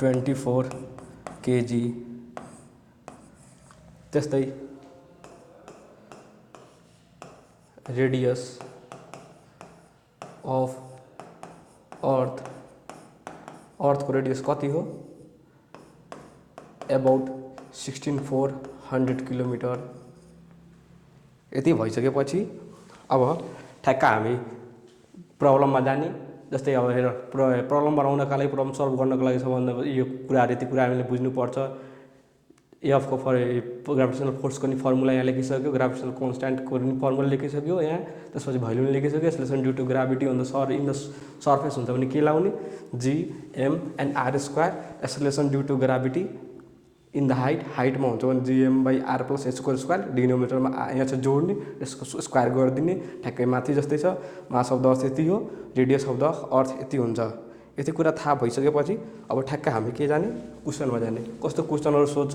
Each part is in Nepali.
24 kg। त्यस्तै रेडियस अफ अर्थको रेडियस कति हो? About 16400 kilometre. यति भइसकेपछि अब ठ्याक्क हामी प्रब्लममा जाने। जस्तै अब हेर, प्रब्लम बनाउनका लागि, प्रब्लम सल्भ गर्नको लागि सबभन्दा यो कुराहरू, यति कुरा हामीले बुझ्नुपर्छ। एफको ग्राभिटेसनल फोर्सको नि फर्मुला यहाँ लेखिसक्यो, ग्राभिटेसनल कन्स्ट्यान्टको नि फर्मुला लेखिसक्यो यहाँ, त्यसपछि भ्यालु पनि लेखिसक्यो। Acceleration due to gravity on the surface हुन्छ भने के लाउने? G M and R square. Acceleration due to gravity in the हाइटमा हुन्छ भने जिएम बाई आर प्लस एचको स्क्वायर। डिनोमिनेटरमा यहाँ चाहिँ जोड्ने, यसको स्क्वायर गरिदिने, ठ्याक्कै माथि जस्तै छ। मास अफ द अर्थ यति हो, रेडियस अफ द अर्थ यति हुन्छ। यति कुरा थाहा भइसकेपछि अब ठ्याक्क हामी के जाने? क्वेसनमा जाने। कस्तो क्वेसनहरू सोध्छ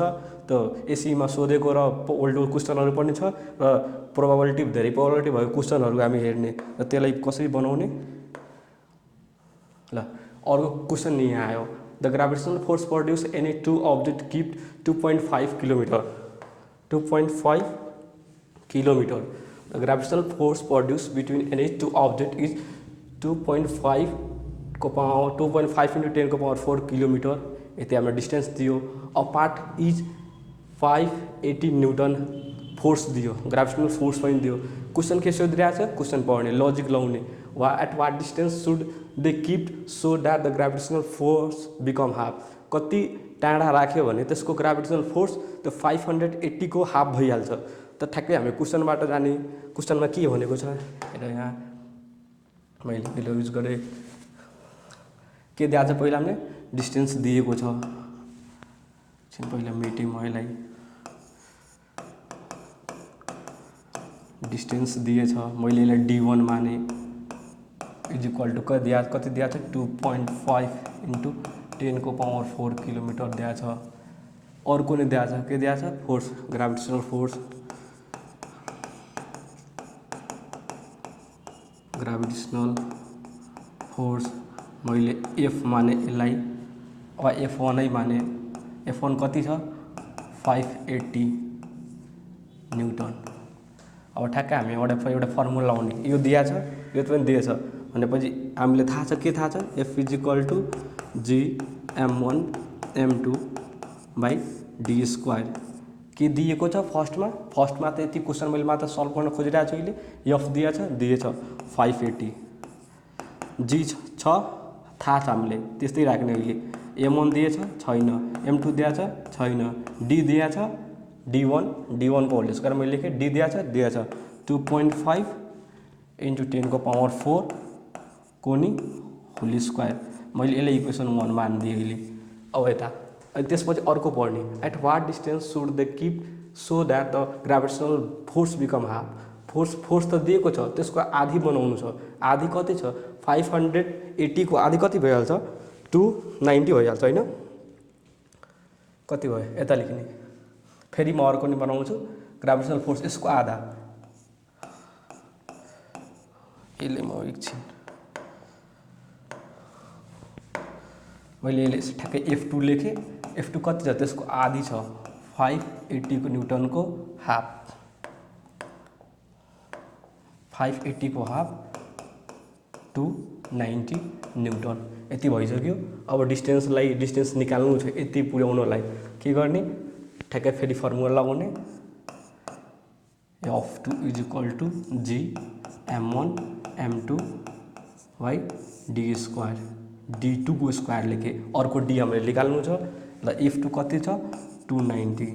त? एसीमा सोधेको र ओल्ड क्वेसनहरू पनि छ, र प्रोबेबिलिटी, धेरै प्रोबेबिलिटी भएको क्वेसनहरू हामी हेर्ने र त्यसलाई कसरी बनाउने। ल, अर्को क्वेसन यहाँ आयो। The gravitational force produce any two object keep 2.5 kilometre. 2.5 kilometre. The gravitational force produce between any two object is 2.5 into 10 को पावर 4 किलोमीटर। यति हामीलाई डिस्टेंस दियो। अपार्ट इज 580 न्यूटन फोर्स दियो, ग्राभिटेशनल फोर्स पनि दियो। क्वेसन के सोधिरहेको छ? क्वेसन पढ्ने, लजिक लाउने। At what distance should they keep so that the gravitational force become half. कति टाढा राख्यो भने त्यसको ग्राभिटेशनल फोर्स त्यो 580 को हाफ भइहाल्छ। त ठ्याक्कै हामी क्वेसनबाट जाने। क्वेसनमा के भनेको छ? हेर, यहाँ मैले पहिला युज गरेँ, के दिएको छ? पहिला हामीले डिस्टेंस दिएको छ। पहिला मेटेँ म यसलाई। डिस्टेंस दिएछ, मैले यसलाई D1 माने। इज इक्वल टू कति दिएको छ? 2.5 into 10 को पावर 4 किलोमीटर दिएको छ। अर्को नै दिएको छ, के दिएको छ? Force, gravitational force. Gravitational force मैले एफ माने यसलाई, अब F1 नै माने। F1 कति छ? 580 न्यूटन। अब ठ्याक्कै हामी एउटा फर्मुला लाउने। यो दिएको छ, यो पनि दिएछ भनेपछि हामीले थाहा छ, के थाहा छ? F is equal to G M1 M2 by D square. के दिएको छ फर्स्टमा त यति क्वेसन मैले मात्र सल्भ गर्न खोजिरहेको छु। अहिले एफ दिएछ 580। जी छ, थाहा छ हामीले, त्यस्तै राख्ने। अहिले M1 दिएछ, छैन। M2 दिएछ, छैन। डी दिएछ, D1 को होल स्क्वायर मैले लेखेँ। डी दिएछ 2.5 into 10 को पावर 4 को नि होल स्क्वायर। मैले यसलाई इक्वेसन 1 मानिदिएँ अहिले। अब यता त्यसपछि अर्को पढ्ने। At what distance should they keep so that the gravitational force become half. Force त दिएको छ, त्यसको आधी बनाउनु छ। आधी कति छ? 580 को आधी कति भइहाल्छ? 290 भइहाल्छ होइन? कति भयो? यता लेख्ने। फेरि म अर्को नि बनाउँछु। ग्राभिटेशनल फोर्स यसको आधा। यसले म एकछिन, मैले यसले ठ्याक्कै F2 लेखेँ। F2 कति छ? त्यसको आधी छ, 580 को न्यूटन को हाफ। 580 को हाफ 290 न्यूटन। यति भइसक्यो। अब डिस्टेंस निकाल्नु छ। यति पुर्याउनलाई के गर्ने? ठ्याक्कै फेरि फर्मुला लगाउने। F2 is equal to G M1 M2 by D square. D2 को स्क्वायर लेखेँ। अर्को डी हामीले निकाल्नु छ। ल, F2 कति छ? 290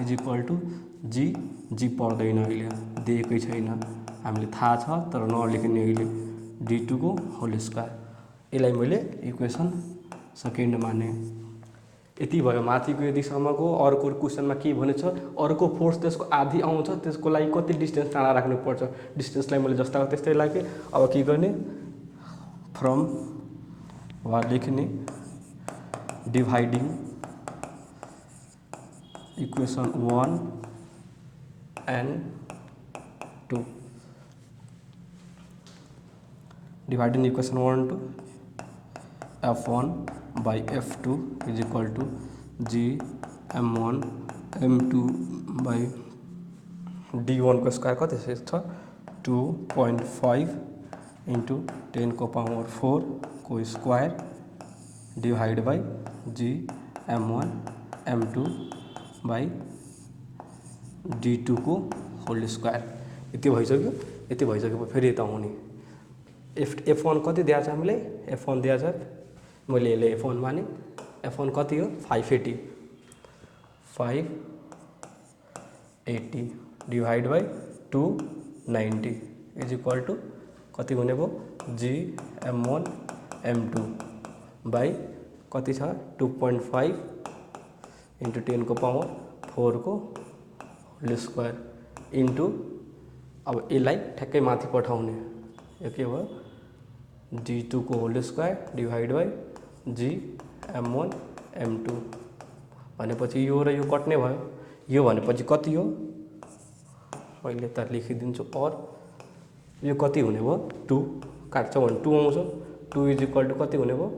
इज इक्वल टू जी पर्दैन, अहिले दिएकै छैन। हामीले थाहा छ तर नलेख्ने अहिले। D2 को होल स्क्वायर। यसलाई मैले इक्वेसन सेकेन्ड माने। यति भयो माथिको यतिसम्मको। अर्को क्वेसनमा के भनेछ? अर्को फोर्स त्यसको आधी आउँछ, त्यसको लागि कति डिस्टेंस टाढा राख्नुपर्छ। डिस्टेंसलाई मैले जस्ताको त्यस्तै राखेँ। अब के गर्ने? फ्रम वा लेख्ने, dividing equation 1 and 2। Dividing equation 1 2 F1 by F2 is equal to G M1 M2 by D1 को स्क्वायर कति छ 2.5 इंटू 10 को पावर 4 को square divide by G M1 M2 by D2 को होल स्क्वायर यति भइसक्यो। यति भइसकेपछि फेरि यता आउने F1 कति दिएको छ हामीले F1 दिएको छ मैले यसले F1 माने F1 कति हो 580 divide by 290 is equal to कति हुने भयो G M1 M2 बाई कति छ 2.5 इंटू 10 को पावर 4 को होल स्क्वायर इंटू अब यसलाई ठ्याक्कै माथि पठाउने यो के भयो D2 को whole square divide by G M1 M2 भनेपछि यो र यो कट्ने भयो यो भनेपछि कति हो मैले त लेखिदिन्छु और यो कति हुने भयो 2 काट्छ भने 2 आउँछ 2 इज इक्वल टू कति हुने भयो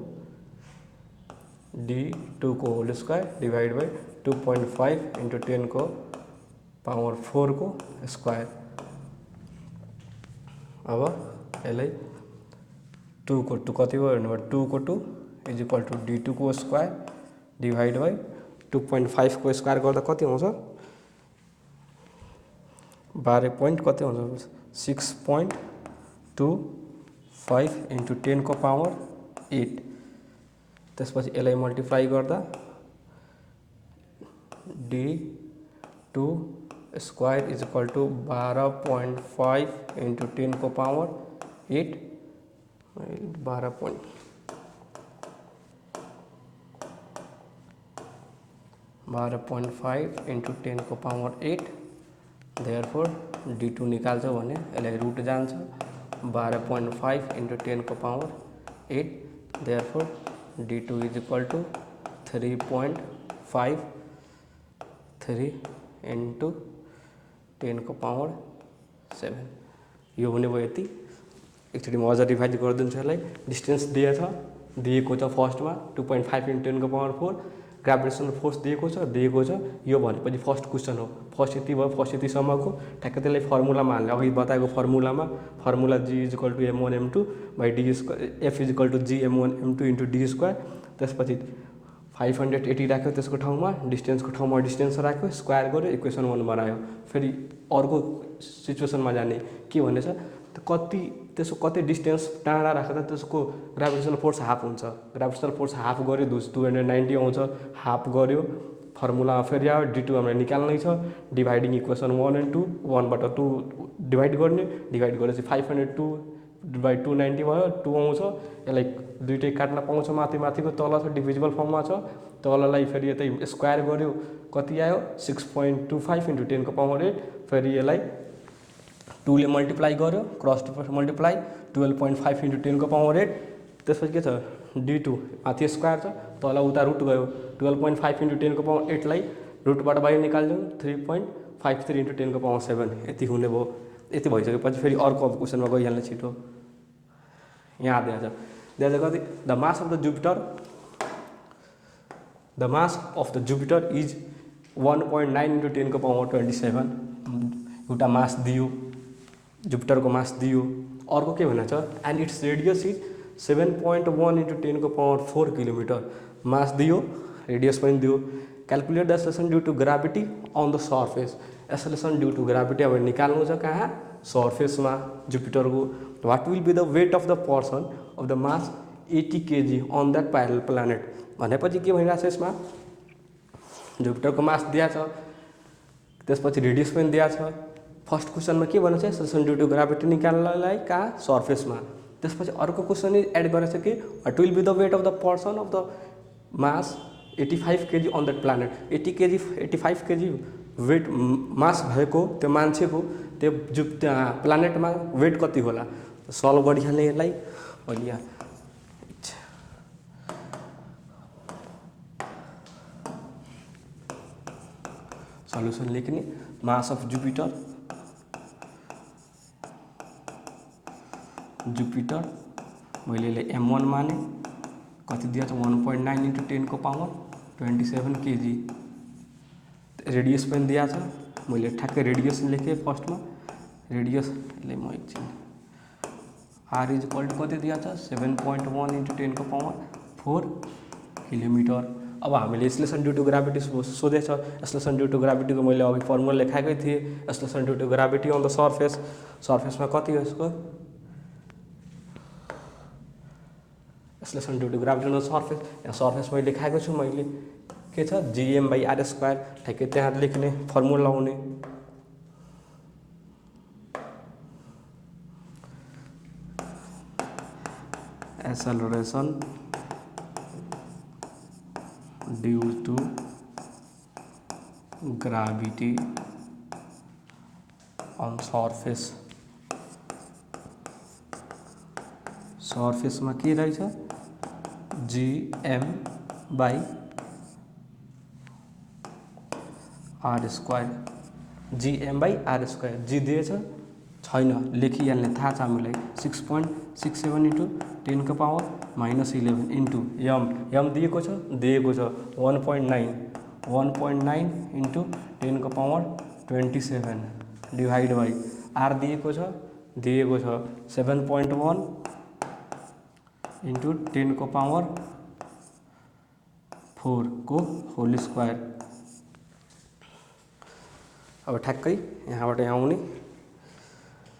D2 को whole square divide by 2.5 into 10 को पावर 4 को स्क्वायर अब यसलाई 2 को 2 कति भयो 2 को 2 इज इक्वल टू D2 को स्क्वायर डिवाइड बाई 2.5 को स्क्वायर गर्दा कति आउँछ 12 पॉइंट कति आउँछ 6.25 इंटू 10 को पावर 8 त्यसपछि यसलाई मल्टिप्लाई गर्दा D2 square is equal to 12.5 into 10 को पावर 8 12.5 इंटू 10 को पावर 8 देयरफोर D2 निकाल्छ भने यसलाई रुट जान्छ 12.5 इंटू 10 को power 8 therefore D2 is equal to 3.53 into 10 को पावर 7 यो हुने भयो यति एकचोटि म अझ रिभाइज गरिदिन्छु यसलाई डिस्टेन्स दिएको छ फर्स्टमा 2.5 इंटू 10 को पावर 4 ग्राभिटेसनल फोर्स दिएको छ यो भनेपछि फर्स्ट क्वेसन हो फर्स्ट यति भयो फर्स्ट यतिसम्मको ठ्याक्कै त्यसलाई फर्मुलामा हाल्ने अघि बताएको formula G is equal to M1 M2 by D square F is equal to G M1 M2 into D square त्यसपछि 580 राख्यो त्यसको ठाउँमा डिस्टेन्सको ठाउँमा डिस्टेन्स राख्यो स्क्वायर गर्यो इक्वेसन 1 बनायो फेरि अर्को सिचुएसनमा जाने के भनेछ त्यसको कति डिस्टेन्स टाढा राख्दा त्यसको ग्राभिटेसनल फोर्स हाफ हुन्छ ग्राभिटेसनल फोर्स हाफ गर्यो 290 आउँछ हाफ गर्यो फर्मुलामा फेरि आयो D2 हामीलाई निकाल्नै छ डिभाइडिङ इक्वेसन 1 एन्ड 2 1 बाट 2 डिभाइड गर्ने डिभाइड गरेपछि 502 बाई 290 भयो 2 आउँछ यसलाई दुईटै काट्न पाउँछ माथिको तल छ डिभिजिबल फर्ममा छ तललाई फेरि यतै स्क्वायर गर्यो कति आयो 6.25 इंटू 10 को पावर 8 फेरि यसलाई 2 ले मल्टिप्लाई गर्यो क्रस टु मल्टिप्लाई 12.5 इंटू 10 को पावर 8 त्यसपछि के छ D2 माथि स्क्वायर छ तल उता रुट गयो 12.5 इंटू 10 को पावर 8 लाई रुटबाट बाहिर निकाल्दियौ 3.53 इंटू 10 को पावर 7 यति हुने भयो यति भइसकेपछि फेरि अर्को क्वेसनमा गइहाल्ने छिटो यहाँ दिएको छ कति the mass of the Jupiter is 1.9 into 10 को पावर 27 एउटा मास दियो जुपिटरको मास दियो अर्को के भनेछ and its radius is 7.1 into 10 को पावर 4 किलोमिटर मास दियो रेडियस पनि दियो calculate the acceleration due to gravity on the surface acceleration due to gravity अब निकाल्नु छ कहाँ सर्फेसमा जुपिटरको what will be the weight of the person of the mass 80 kg on that parallel planet भनेपछि के भइरहेछ यसमा जुपिटरको मास दिएको छ त्यसपछि रेडियस पनि दिएको छ फर्स्ट क्वेसनमा के भनेछ एक्सेलरेसन ड्यू टू ग्राभिटी निकाल्नलाई कहाँ सर्फेसमा त्यसपछि अर्को क्वेसन एड गरेछ कि what will be the weight of the person of the mass 85 kg on that planet 85 kg weight mass भएको त्यो मान्छेको त्यो प्लानेटमा वेट कति होला सल्भ गरिहाल्ने यसलाई अनि यहाँ सल्युसन लेख्ने मास अफ जुपिटर मैले M1 माने कति दिया छ 1.9 इन्टु 10 को पावर 27 केजी। रेडियस पनि दिया छ, मैले ठ्याक्कै रेडियस लेखेँ फर्स्टमा। रेडियस ले म एकछिन आर इज इक्वल टु कति दिया छ 7.1 इन्टु 10 को पावर 4 किलोमिटर। अब हामीले एक्सलेसन ड्यू टु ग्राभिटी सोधेछ। एक्सलेसन ड्यू टु ग्राभिटीको मैले अघि फर्मुला लेखाएकै थिएँ। Acceleration due to gravity on the surface, सर्फेसमा कति हो यसको acceleration due to gravity on the surface, यहाँ सर्फेस मैले लेखाएको छु मैले के छ जीएम बाई आर स्क्वायर, ठ्याक्कै त्यहाँ लेख्ने फर्मुला लाउने। Acceleration due to gravity on surface, सर्फेसमा के रहेछ G M by R square, G M by R square. G दिएछ छैन लेखिहाल्ने थाहा छ हामीलाई 6.67 इन्टु 10 को पावर -11 इन्टु यम दिएको छ 1.9 इन्टु 10 को पावर 27 डिभाइड बाई आर दिएको छ 7.1 इन्टु 10 को पावर 4 को होल स्क्वायर। अब ठ्याक्कै यहाँबाट यहाँ आउने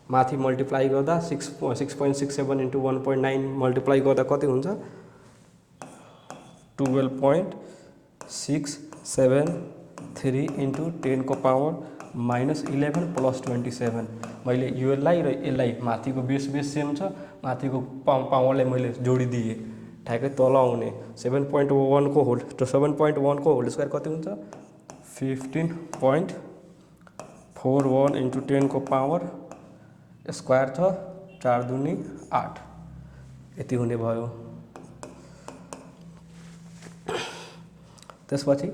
माथि मल्टिप्लाई गर्दा 6.67 इन्टु 1.9 मल्टिप्लाई गर्दा कति हुन्छ 12.673 इन्टु 10 को पावर -11 प्लस 27। मैले योलाई र यसलाई माथिको बेस सेम छ, माथिको पावरलाई मैले जोडिदिएँ ठ्याक्कै तल आउने 7.1 को होल स्क्वायर कति हुन्छ 15.41 इन्टु 10 को पावर स्क्वायर छ 4 दूनी 8 यति हुने भयो। त्यसपछि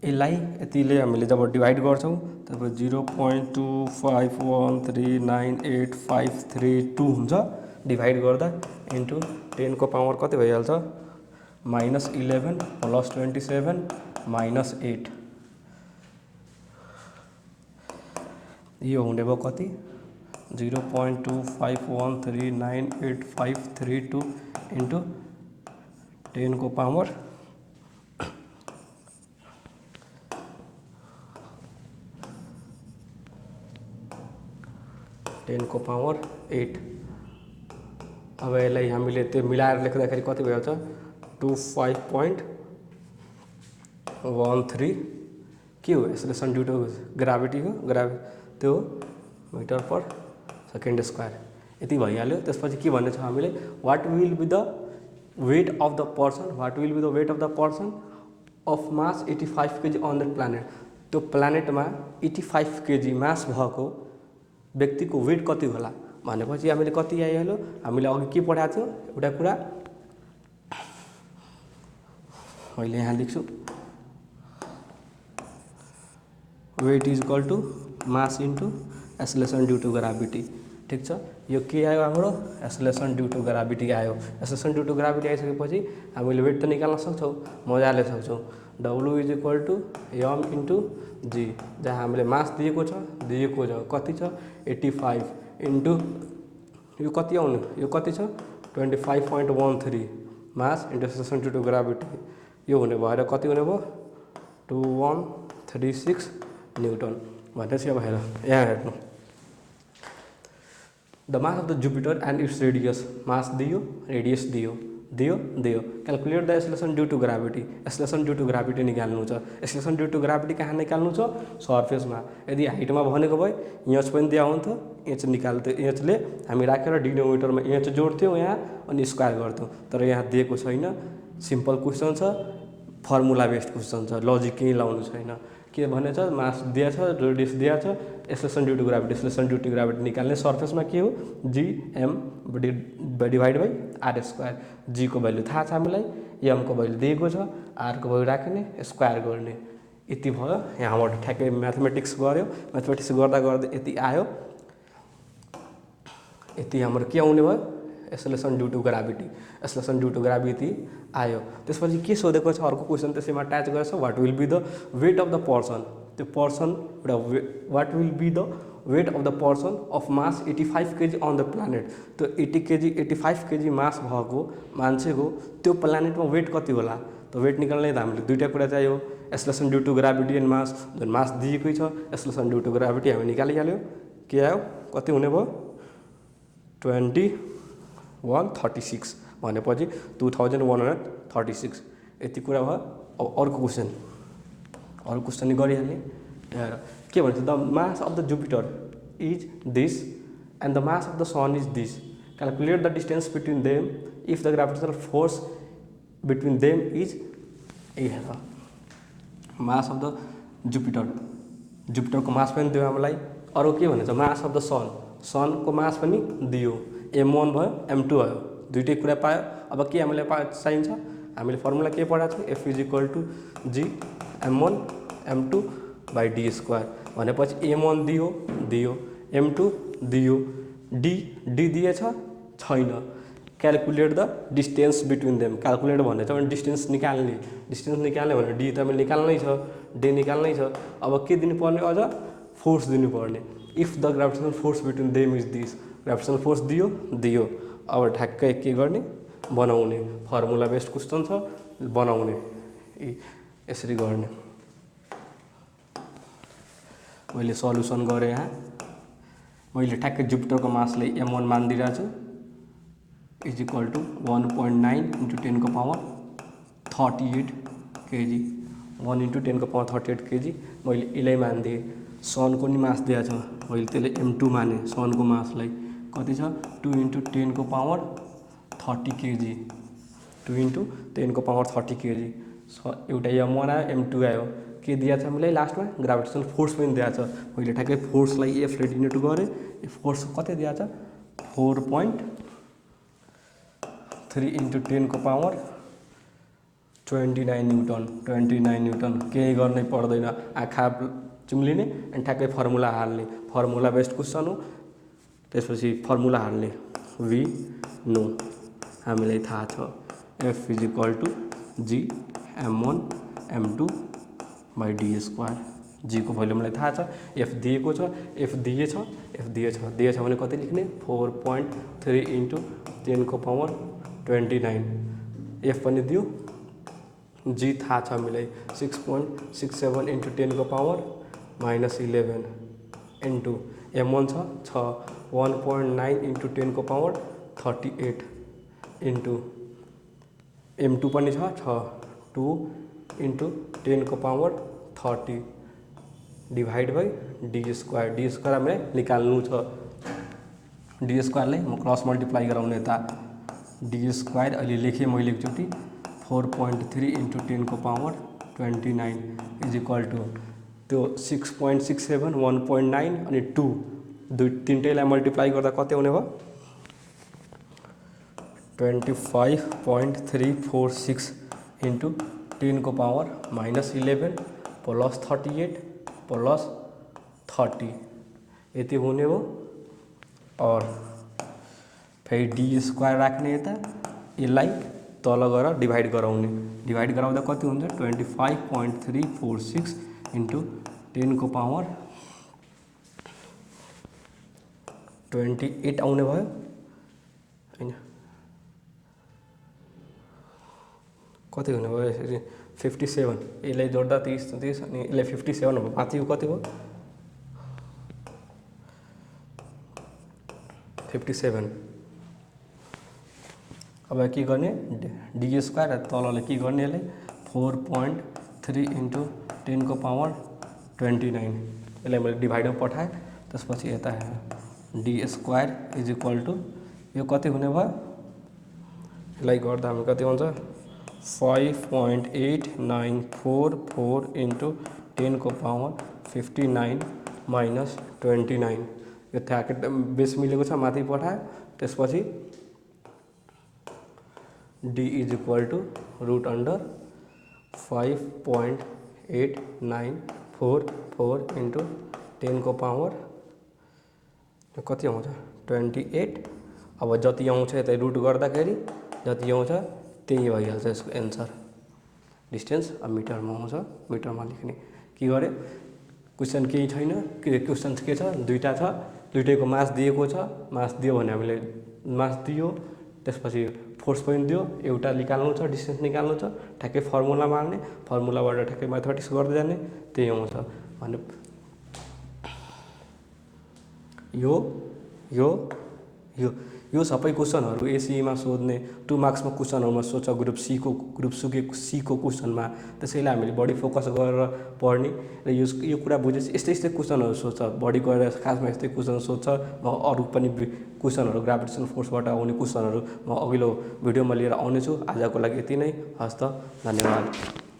यसलाई यतिले हामीले जब डिभाइड गर्छौँ तब 0.251398532 हुन्छ डिभाइड गर्दा इन्टु 10 को पावर कति भइहाल्छ -11 प्लस 27 -8 यो हुने भयो कति 0.251398532 इन्टु 10 को पावर 10 को पावर 8। अब यसलाई हामीले त्यो मिलाएर लेख्दाखेरि कति भयो त 25.13 के हो एक्सेलरेसन ड्यू टु ग्राभिटी हो त्यो मिटर पर सेकेन्ड स्क्वायर यति भइहाल्यो। त्यसपछि के भन्ने छ हामीले what will be the weight of the person of mass 85 KG on the planet. त्यो प्लानेटमा 85 केजी मास भएको व्यक्तिको वेट कति होला भनेपछि हामीले कति आइहाल्यो हामीले अघि के पढाएको थियो एउटा कुरा मैले यहाँ लेख्छु weight is equal to mass into acceleration due to gravity. ठिक छ यो के आयो हाम्रो एक्सेलरेसन ड्यू टु ग्राभिटी आयो। एक्सेलरेसन ड्यू टु ग्राभिटी आइसकेपछि हामीले वेट त निकाल्न सक्छौँ मजाले सक्छौँ। W is equal to M into G जहाँ हामीले मास दिएको छ कति छ 85 इन्टु यो कति आउने यो कति छ 25.13 mass into acceleration due to gravity यो हुने भएर कति हुने भयो 2136 न्युटन भनेपछि अब हेर यहाँ हेर्नु the mass of the Jupiter and its radius mass दियो रेडियस दियो calculate the acceleration due to gravity acceleration due to gravity निकाल्नु छ। एक्सेलरेसन ड्यू टु ग्राभिटी कहाँ निकाल्नु छ सर्फेसमा। यदि हाइटमा भनेको भए इंच पनि दिया हुन्थ्यो इंच निकाल्थ्यो इंचले हामी राखेर डिनोमिनेटरमा इंच जोड्थ्यौँ यहाँ अनि स्क्वायर गर्थ्यौँ तर यहाँ दिएको छैन। सिम्पल क्वेसन छ फर्मुला बेस्ड क्वेसन छ लजिक केही लाउनु छैन। के भनेछ मास दिएछ रेडियस दिएछ एक्सेलरेसन ड्यू टु ग्राभिटी निकाल्ने सर्फेसमा के हो G M divide by R square. G को भ्यालु थाहा छ हामीलाई एम को भ्यालु दिएको छ आर को भ्यालु राख्ने स्क्वायर गर्ने यति भयो। यहाँबाट ठ्याक्कै म्याथमेटिक्स गर्यो म्याथमेटिक्स गर्दा यति आयो यति हाम्रो के आउने भयो acceleration due to gravity, acceleration due to gravity आयो। त्यसपछि के सोधेको छ अर्को क्वेसन त्यसैमा अट्याच गरेको छ, what will be the weight of the person, त्यो पर्सन एउटा what will be the weight of the person of mass 85 KG on the planet, त्यो 85 केजी मास भएको मान्छेको त्यो प्लानेटमा वेट कति होला। त वेट निकाल्ने त हामीले दुईवटा कुरा चाहियो, acceleration due to gravity and mass, जुन मास दिएकै छ एक्सेलरेसन ड्यू टु ग्राभिटी हामी निकालिहाल्यो, के आयो कति हुने भयो 2136 भनेपछि 2136 यति कुरा भयो। अब अर्को क्वेसन गरिहाल्ने, के भन्छ, the mass of the Jupiter is this and the mass of the sun is this, calculate the distance between them if the gravitational force between them is, हेर मास अफ द जुपिटरको मास पनि दियो हामीलाई, अरू के भनेछ मास अफ द सनको मास पनि दियो, m1 भयो m2 भयो, दुइटै कुरा पायो। अब के हामीलाई चाहिन्छ, हामीले फर्मुला के पढाएको छ, F = G m1 m2 / d² भनेपछि m1 दियो m2 दियो, d दिएछ छैन, calculate the distance between them, calculate भनेछ भने डिस्टेन्स निकाल्ने भने डी त हामीले निकाल्नै छ, डी निकाल्नै छ। अब के दिनुपर्ने, अझ फोर्स दिनुपर्ने, if the gravitational force between them is this, gravitational force दियो। अब ठ्याक्कै के गर्ने, बनाउने, फर्मुला बेस्ड क्वेसन छ बनाउने, यसरी गर्ने। मैले सल्युसन गरेँ, यहाँ मैले ठ्याक्कै जुपिटरको मासलाई m1 मानिदिरहेको छु is equal to 1.9 × 10⁻38 KG, 1 × 10⁻38 KG मैले यसलाई मानिदिएँ। सनको नि मास दिएको छ, मैले त्यसलाई m2 माने, सनको मासलाई कति छ 2 × 10⁻30 केजी, 2 × 10⁻30 केजी, एउटा m1 आयो m2 आयो, के दिएको छ हामीलाई लास्टमा ग्राभिटेसनल फोर्स पनि दिएको छ। मैले ठ्याक्कै फोर्सलाई F ले डिनोट गरेँ, फोर्स कति दिएको छ 4.3 × 10⁻29 न्युटन, केही गर्नै पर्दैन, आँखा चुम्लिने अनि ठ्याक्कै फर्मुला हाल्ने, फर्मुला बेस्ड क्वेसन हो। त्यसपछि फर्मुला हाल्ने, V नो हामीलाई थाहा छ, F = G m1 m2 / d², जी को भ्यालु मलाई थाहा छ, F दिएको छ, F दिएछ भने कति लेख्ने 4.3 × 10⁻29, F पनि दियो, जी थाहा छ हामीलाई 6.67 × 10⁻11 इन्टु m1 छ 1.9 × 10⁻38 इन्टु m2 पनि छ 2 × 10⁻30 डिभाइड बाई d², हामीलाई निकाल्नु छ, d² लाई म क्रस मल्टिप्लाई गराउने यता, d² अहिले लेखेँ मैले एकचोटि 4.3 × 10⁻29 इज इक्वल टु त्यो 6.67 1.9 अनि 2 तिनटैलाई मल्टिप्लाई गर्दा कति हुने भयो 25.346 × 10⁻11 प्लस 38 प्लस 30 यति हुने हो। और फेरि d² राख्ने यता, यसलाई तल गएर डिभाइड गराउँदा कति हुन्छ 25.346 × 10⁻28 आउने भयो हैन, कति हुने भयो यसरी 57, यसलाई जोड्दा 30 अनि यसलाई 57 हो, माथिको कति भयो 57। अब के गर्ने d² तललाई के गर्ने, यसलाई 4.3 × 10⁻29 यसलाई मैले डिभाइडमा पठाएँ। त्यसपछि यता d² इज इक्वल टु यो कति हुने भयो, यसलाई गर्दा हामी कति हुन्छ 5.8944 × 10⁻59 माइनस 29, यो ठ्याक्कै बेस मिलेको छ, माथि पठाएँ। त्यसपछि d इज इक्वल टु √5.8944 × 10⁻, कति आउँछ 28 अब जति आउँछ यता रुट गर्दाखेरि जति आउँछ त्यही भइहाल्छ यसको एन्सर। डिस्टेन्स अब मिटरमा आउँछ, मिटरमा लेख्ने। के गरे क्वेसन केही छैन, क्वेसन के छ दुईवटा छ, दुइटैको मास दिएको छ। मास दियो भने हामीले मास दियो, त्यसपछि फोर्स पोइन्ट दियो, एउटा निकाल्नु छ, डिस्टेन्स निकाल्नु छ, ठ्याक्कै फर्मुला मार्ने, फर्मुलाबाट ठ्याक्कै म्याथमेटिक्स गर्दै जाने, त्यही आउँछ भने यो यो यो यो सबै क्वेसनहरू एसीमा सोध्ने 2 मार्क्समा क्वेसनहरूमा सोध्छ ग्रुप सीको क्वेसनमा। त्यसैले हामीले बढी फोकस गरेर पढ्ने र यो कुरा बुझेपछि यस्तै क्वेसनहरू सोध्छ, बढी गरेर खासमा यस्तै क्वेसन सोध्छ। म अरू पनि क्वेसनहरू ग्राभिटेसन फोर्सबाट आउने क्वेसनहरू म अघिल्लो भिडियोमा लिएर आउनेछु। आजको लागि यति नै। हस्त, धन्यवाद।